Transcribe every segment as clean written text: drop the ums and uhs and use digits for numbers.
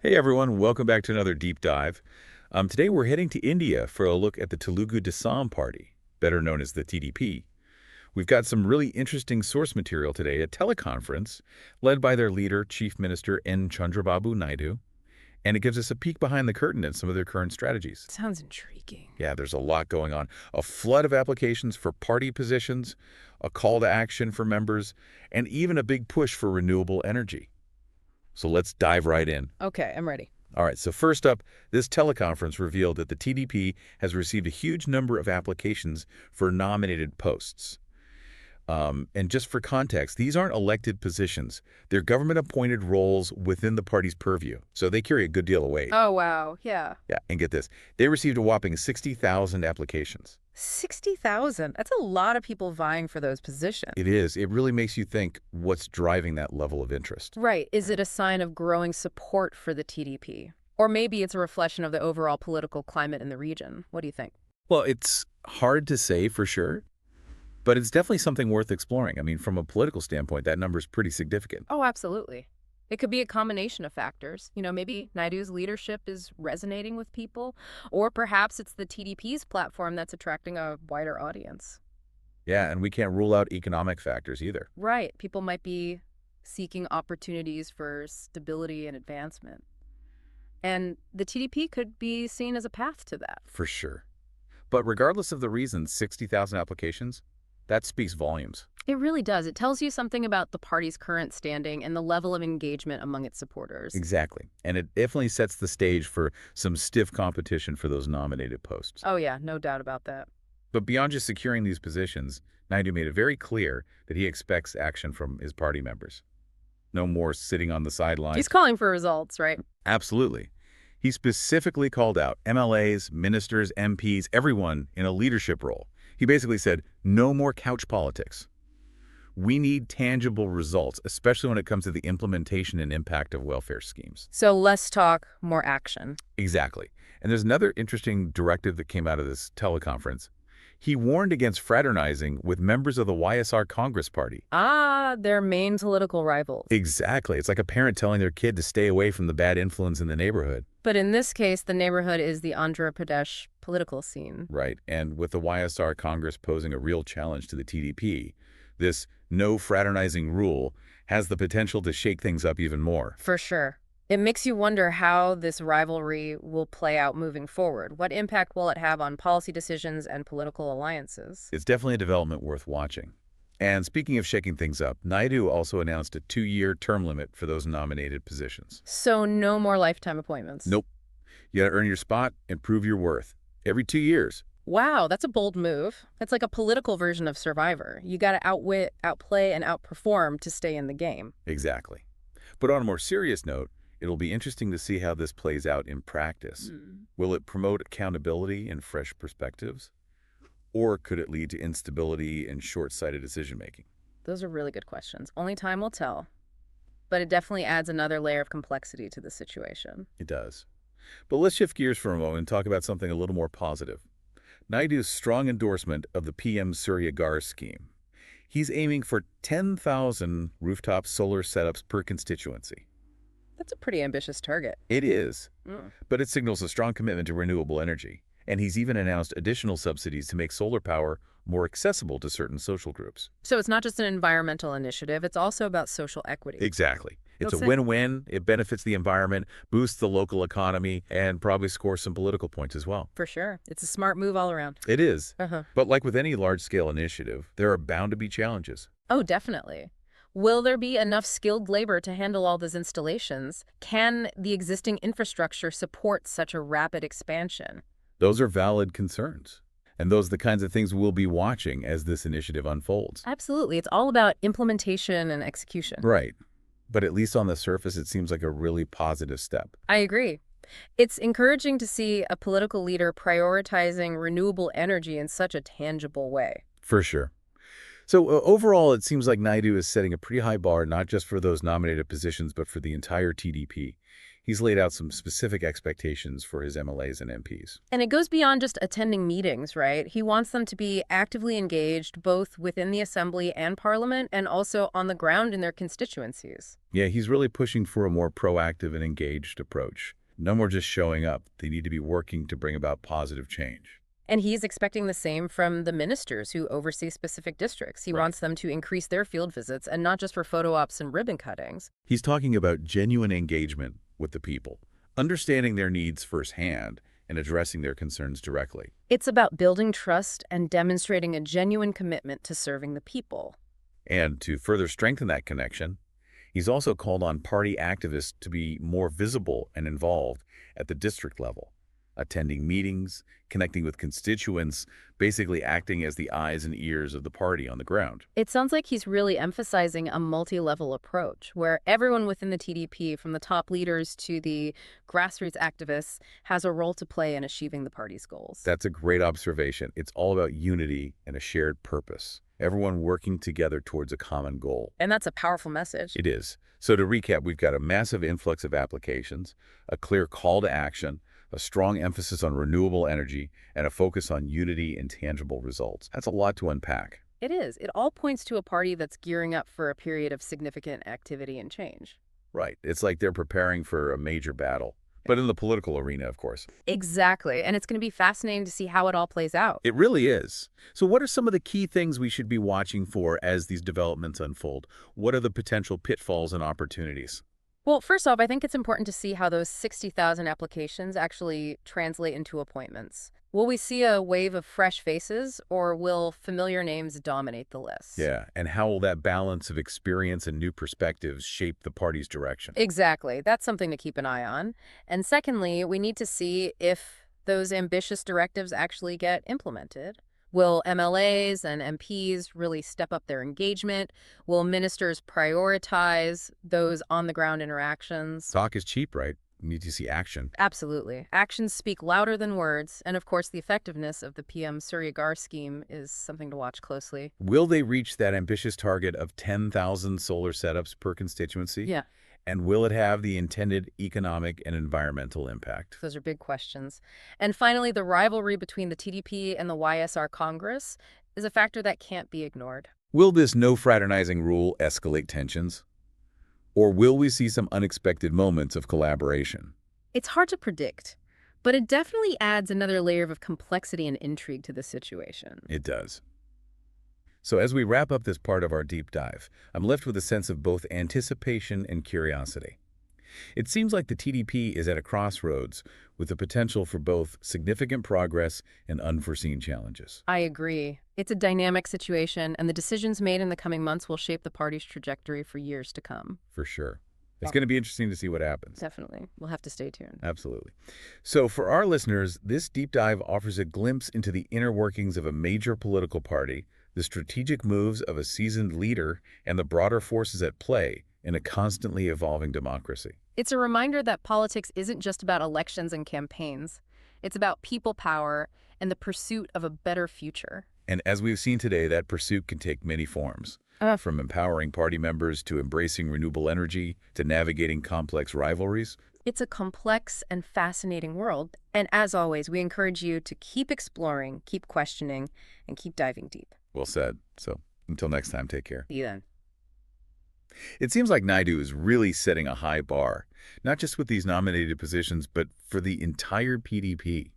Hey everyone, welcome back to another deep dive. Today we're heading to India for a look at the Telugu Desam Party, better known as the TDP. We've got some really interesting source material today, a teleconference led by their leader, Chief Minister N. Chandrababu Naidu, and it gives us a peek behind the curtain at some of their current strategies. Sounds intriguing. Yeah, there's a lot going on. A flood of applications for party positions, a call to action for members, and even a big push for renewable energy. So let's dive right in. Okay, I'm ready. All right, so first up, this teleconference revealed that the TDP has received a huge number of applications for nominated posts. And just for context, these aren't elected positions. They're government-appointed roles within the party's purview, so they carry a good deal of weight. Oh, wow. Yeah. Yeah, and get this, they received a whopping 60,000 applications. 60,000. That's a lot of people vying for those positions. It is. It really makes you think what's driving that level of interest. Right. Is it a sign of growing support for the TDP? Or maybe it's a reflection of the overall political climate in the region. What do you think? Well, it's hard to say for sure, but it's definitely something worth exploring. I mean, from a political standpoint, that number is pretty significant. Oh, absolutely. It could be a combination of factors. Maybe Naidu's leadership is resonating with people, or perhaps it's the TDP's platform that's attracting a wider audience. Yeah, and we can't rule out economic factors either. Right. People might be seeking opportunities for stability and advancement. And the TDP could be seen as a path to that. For sure. But regardless of the reasons, 60,000 applications, that speaks volumes. It really does. It tells you something about the party's current standing and the level of engagement among its supporters. Exactly. And it definitely sets the stage for some stiff competition for those nominated posts. Oh, yeah, no doubt about that. But beyond just securing these positions, Naidu made it very clear that he expects action from his party members. No more sitting on the sidelines. He's calling for results, right? Absolutely. He specifically called out MLAs, ministers, MPs, everyone in a leadership role. He basically said, no more couch politics. We need tangible results, especially when it comes to the implementation and impact of welfare schemes. So less talk, more action. Exactly. And there's another interesting directive that came out of this teleconference. He warned against fraternizing with members of the YSR Congress party. Ah, their main political rivals. Exactly. It's like a parent telling their kid to stay away from the bad influence in the neighborhood. But in this case, the neighborhood is the Andhra Pradesh political scene. Right. And with the YSR Congress posing a real challenge to the TDP, this no fraternizing rule has the potential to shake things up even more. For sure. It makes you wonder how this rivalry will play out moving forward. What impact will it have on policy decisions and political alliances? It's definitely a development worth watching. And speaking of shaking things up, Naidu also announced a 2-year term limit for those nominated positions. So no more lifetime appointments? Nope. You gotta earn your spot and prove your worth. Every 2 years. Wow, that's a bold move. That's like a political version of Survivor. You gotta outwit, outplay, and outperform to stay in the game. Exactly. But on a more serious note, it'll be interesting to see how this plays out in practice. Will it promote accountability and fresh perspectives? Or could it lead to instability and short-sighted decision-making? Those are really good questions. Only time will tell. But it definitely adds another layer of complexity to the situation. It does. But let's shift gears for a moment and talk about something a little more positive. Naidu's strong endorsement of the PM Surya Ghar Scheme. He's aiming for 10,000 rooftop solar setups per constituency. That's a pretty ambitious target. It is, but it signals a strong commitment to renewable energy. And he's even announced additional subsidies to make solar power more accessible to certain social groups. So it's not just an environmental initiative, it's also about social equity. Exactly. It's You'll a say- win-win. It benefits the environment, boosts the local economy, and probably scores some political points as well. For sure. It's a smart move all around. It is. Uh-huh. But like with any large-scale initiative, there are bound to be challenges. Oh, definitely. Will there be enough skilled labor to handle all those installations? Can the existing infrastructure support such a rapid expansion? Those are valid concerns. And those are the kinds of things we'll be watching as this initiative unfolds. Absolutely. It's all about implementation and execution. Right. But at least on the surface, it seems like a really positive step. I agree. It's encouraging to see a political leader prioritizing renewable energy in such a tangible way. For sure. So overall, it seems like Naidu is setting a pretty high bar, not just for those nominated positions, but for the entire TDP. He's laid out some specific expectations for his MLAs and MPs. And it goes beyond just attending meetings, right? He wants them to be actively engaged both within the assembly and parliament and also on the ground in their constituencies. Yeah, he's really pushing for a more proactive and engaged approach. No more just showing up. They need to be working to bring about positive change. And he's expecting the same from the ministers who oversee specific districts. He wants them to increase their field visits and not just for photo ops and ribbon cuttings. He's talking about genuine engagement with the people, understanding their needs firsthand and addressing their concerns directly. It's about building trust and demonstrating a genuine commitment to serving the people. And to further strengthen that connection, he's also called on party activists to be more visible and involved at the district level, attending meetings, connecting with constituents, basically acting as the eyes and ears of the party on the ground. It sounds like he's really emphasizing a multi-level approach where everyone within the TDP, from the top leaders to the grassroots activists, has a role to play in achieving the party's goals. That's a great observation. It's all about unity and a shared purpose. Everyone working together towards a common goal. And that's a powerful message. It is. So to recap, we've got a massive influx of applications, a clear call to action, a strong emphasis on renewable energy, and a focus on unity and tangible results. That's a lot to unpack. It is. It all points to a party that's gearing up for a period of significant activity and change. Right. It's like they're preparing for a major battle. But in the political arena, of course. Exactly. And it's going to be fascinating to see how it all plays out. It really is. So what are some of the key things we should be watching for as these developments unfold? What are the potential pitfalls and opportunities? Well, first off, I think it's important to see how those 60,000 applications actually translate into appointments. Will we see a wave of fresh faces, or will familiar names dominate the list? Yeah, and how will that balance of experience and new perspectives shape the party's direction? Exactly. That's something to keep an eye on. And secondly, we need to see if those ambitious directives actually get implemented. Will MLAs and MPs really step up their engagement? Will ministers prioritize those on-the-ground interactions? Talk is cheap, right? We need to see action. Absolutely. Actions speak louder than words, and of course the effectiveness of the PM Surya Ghar scheme is something to watch closely. Will they reach that ambitious target of 10,000 solar setups per constituency? Yeah. And will it have the intended economic and environmental impact? Those are big questions. And finally, the rivalry between the TDP and the YSR Congress is a factor that can't be ignored. Will this no fraternizing rule escalate tensions? Or will we see some unexpected moments of collaboration? It's hard to predict, but it definitely adds another layer of complexity and intrigue to the situation. It does. So as we wrap up this part of our deep dive, I'm left with a sense of both anticipation and curiosity. It seems like the TDP is at a crossroads with the potential for both significant progress and unforeseen challenges. I agree. It's a dynamic situation, and the decisions made in the coming months will shape the party's trajectory for years to come. For sure. It's going to be interesting to see what happens. Definitely. We'll have to stay tuned. Absolutely. So for our listeners, this deep dive offers a glimpse into the inner workings of a major political party, the strategic moves of a seasoned leader, and the broader forces at play in a constantly evolving democracy. It's a reminder that politics isn't just about elections and campaigns. It's about people power and the pursuit of a better future. And as we've seen today, that pursuit can take many forms. From empowering party members to embracing renewable energy to navigating complex rivalries. It's a complex and fascinating world. And as always, we encourage you to keep exploring, keep questioning, and keep diving deep. Well said. So until next time, take care. See you then. It seems like Naidu is really setting a high bar, not just with these nominated positions, but for the entire PDP.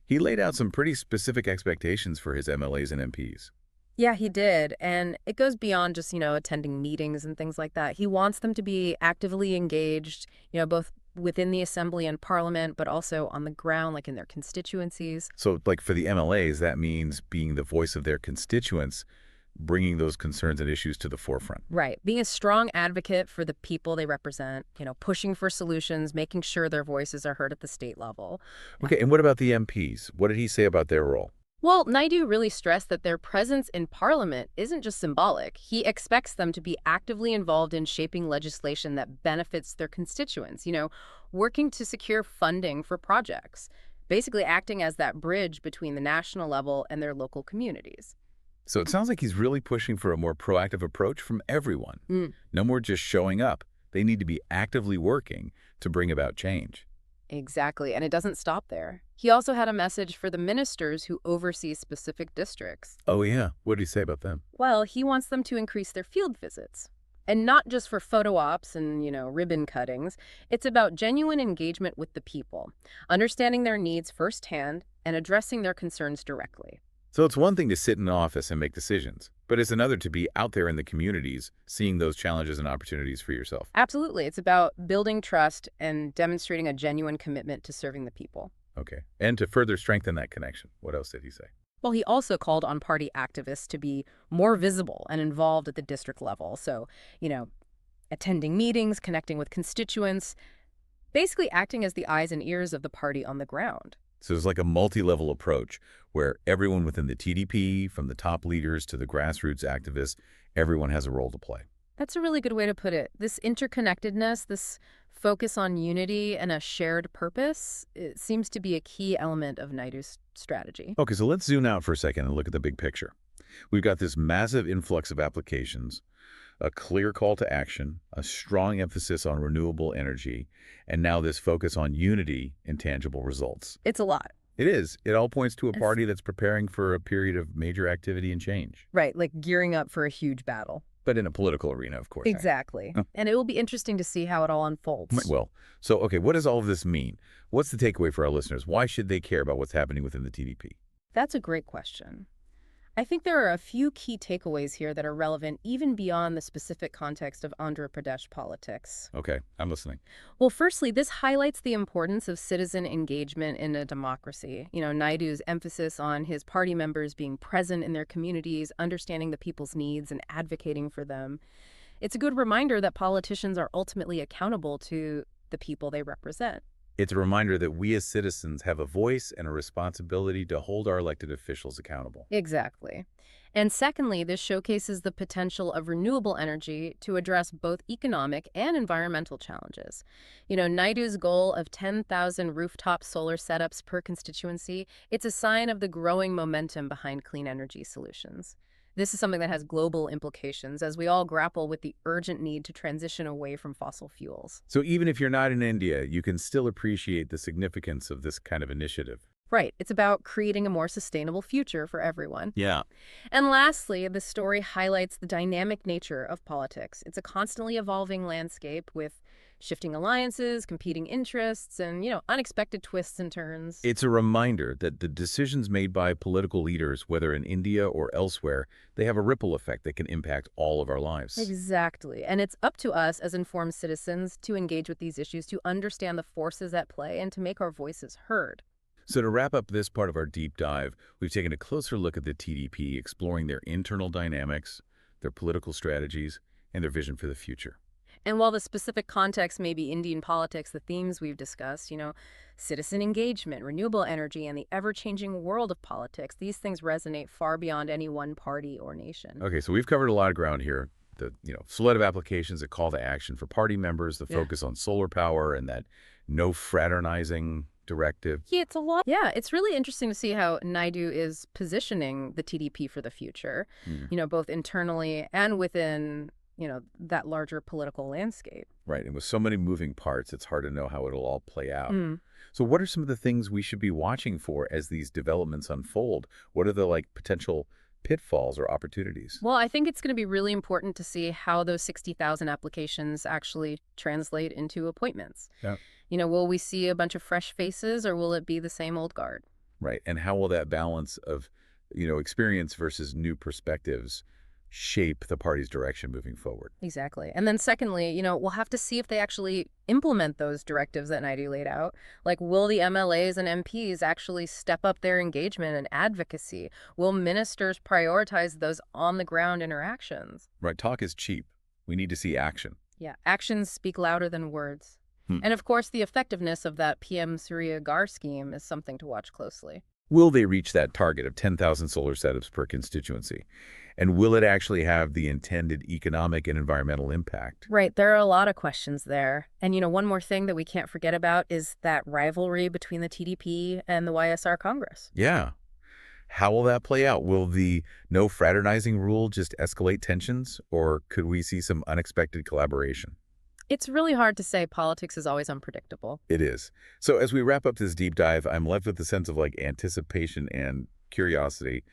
He laid out some pretty specific expectations for his MLAs and MPs. Yeah, he did. And it goes beyond just, attending meetings and things like that. He wants them to be actively engaged, both within the assembly and parliament, but also on the ground, like in their constituencies. So, like for the MLAs, that means being the voice of their constituents, bringing those concerns and issues to the forefront. Right. Being a strong advocate for the people they represent, pushing for solutions, making sure their voices are heard at the state level. Okay, and what about the MPs? What did he say about their role? Well, Naidu really stressed that their presence in Parliament isn't just symbolic. He expects them to be actively involved in shaping legislation that benefits their constituents, working to secure funding for projects, basically acting as that bridge between the national level and their local communities. So it sounds like he's really pushing for a more proactive approach from everyone. No more just showing up. They need to be actively working to bring about change. Exactly, and it doesn't stop there. He also had a message for the ministers who oversee specific districts. Oh, yeah. What did he say about them? Well, he wants them to increase their field visits. And not just for photo ops and, ribbon cuttings. It's about genuine engagement with the people, understanding their needs firsthand and addressing their concerns directly. So it's one thing to sit in an office and make decisions, but it's another to be out there in the communities, seeing those challenges and opportunities for yourself. Absolutely. It's about building trust and demonstrating a genuine commitment to serving the people. Okay. And to further strengthen that connection, what else did he say? Well, he also called on party activists to be more visible and involved at the district level. So, attending meetings, connecting with constituents, basically acting as the eyes and ears of the party on the ground. So it's like a multi-level approach where everyone within the TDP, from the top leaders to the grassroots activists, everyone has a role to play. That's a really good way to put it. This interconnectedness, this focus on unity and a shared purpose, it seems to be a key element of Naidu's strategy. Okay, so let's zoom out for a second and look at the big picture. We've got this massive influx of applications, a clear call to action, a strong emphasis on renewable energy, and now this focus on unity and tangible results. It's a lot. It is. It all points to a It's- party that's preparing for a period of major activity and change. Right, like gearing up for a huge battle. But in a political arena, of course. Exactly. Huh. And it will be interesting to see how it all unfolds. Well, so, okay, what does all of this mean? What's the takeaway for our listeners? Why should they care about what's happening within the TDP? That's a great question. I think there are a few key takeaways here that are relevant even beyond the specific context of Andhra Pradesh politics. Okay, I'm listening. Well, firstly, this highlights the importance of citizen engagement in a democracy. Naidu's emphasis on his party members being present in their communities, understanding the people's needs and advocating for them. It's a good reminder that politicians are ultimately accountable to the people they represent. It's a reminder that we as citizens have a voice and a responsibility to hold our elected officials accountable. Exactly. And secondly, this showcases the potential of renewable energy to address both economic and environmental challenges. Naidu's goal of 10,000 rooftop solar setups per constituency, it's a sign of the growing momentum behind clean energy solutions. This is something that has global implications as we all grapple with the urgent need to transition away from fossil fuels. So even if you're not in India, you can still appreciate the significance of this kind of initiative. Right. It's about creating a more sustainable future for everyone. Yeah. And lastly, the story highlights the dynamic nature of politics. It's a constantly evolving landscape with shifting alliances, competing interests, and, unexpected twists and turns. It's a reminder that the decisions made by political leaders, whether in India or elsewhere, they have a ripple effect that can impact all of our lives. Exactly. And it's up to us as informed citizens to engage with these issues, to understand the forces at play, and to make our voices heard. So to wrap up this part of our deep dive, we've taken a closer look at the TDP, exploring their internal dynamics, their political strategies, and their vision for the future. And while the specific context may be Indian politics, the themes we've discussed, citizen engagement, renewable energy, and the ever-changing world of politics, these things resonate far beyond any one party or nation. Okay, so we've covered a lot of ground here. The flood of applications, a call to action for party members, the Yeah. focus on solar power, and that no fraternizing directive. Yeah, it's a lot. Yeah, it's really interesting to see how Naidu is positioning the TDP for the future, both internally and within that larger political landscape. Right, and with so many moving parts, it's hard to know how it'll all play out. Mm. So what are some of the things we should be watching for as these developments unfold? What are the potential pitfalls or opportunities? Well, I think it's going to be really important to see how those 60,000 applications actually translate into appointments. Yeah. Will we see a bunch of fresh faces or will it be the same old guard? Right, and how will that balance of experience versus new perspectives shape the party's direction moving forward? Exactly. And then secondly, we'll have to see if they actually implement those directives that Naidu laid out. Like, will the MLAs and MPs actually step up their engagement and advocacy? Will ministers prioritize those on-the-ground interactions? Right, talk is cheap. We need to see action. Yeah, actions speak louder than words. Hmm. And of course, the effectiveness of that PM Surya Ghar scheme is something to watch closely. Will they reach that target of 10,000 solar setups per constituency? And will it actually have the intended economic and environmental impact? Right, there are a lot of questions there. And one more thing that we can't forget about is that rivalry between the TDP and the YSR Congress. Yeah. How will that play out? Will the no fraternizing rule just escalate tensions, or could we see some unexpected collaboration? It's really hard to say. Politics is always unpredictable. It is. So as we wrap up this deep dive, I'm left with a sense of anticipation and curiosity.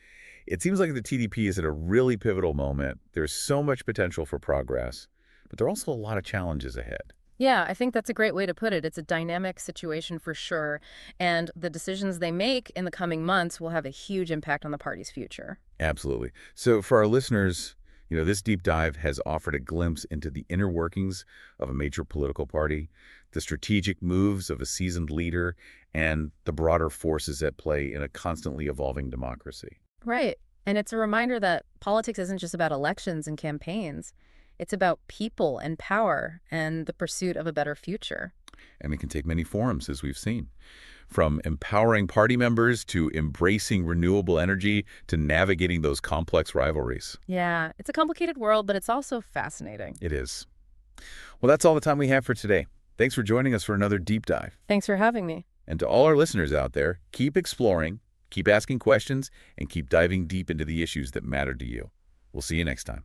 It seems like the TDP is at a really pivotal moment. There's so much potential for progress, but there are also a lot of challenges ahead. Yeah, I think that's a great way to put it. It's a dynamic situation for sure, and the decisions they make in the coming months will have a huge impact on the party's future. Absolutely. So for our listeners, this deep dive has offered a glimpse into the inner workings of a major political party, the strategic moves of a seasoned leader, and the broader forces at play in a constantly evolving democracy. Right. And it's a reminder that politics isn't just about elections and campaigns. It's about people and power and the pursuit of a better future. And it can take many forms, as we've seen. From empowering party members to embracing renewable energy to navigating those complex rivalries. Yeah, it's a complicated world, but it's also fascinating. It is. Well, that's all the time we have for today. Thanks for joining us for another deep dive. Thanks for having me. And to all our listeners out there, keep exploring, keep asking questions, and keep diving deep into the issues that matter to you. We'll see you next time.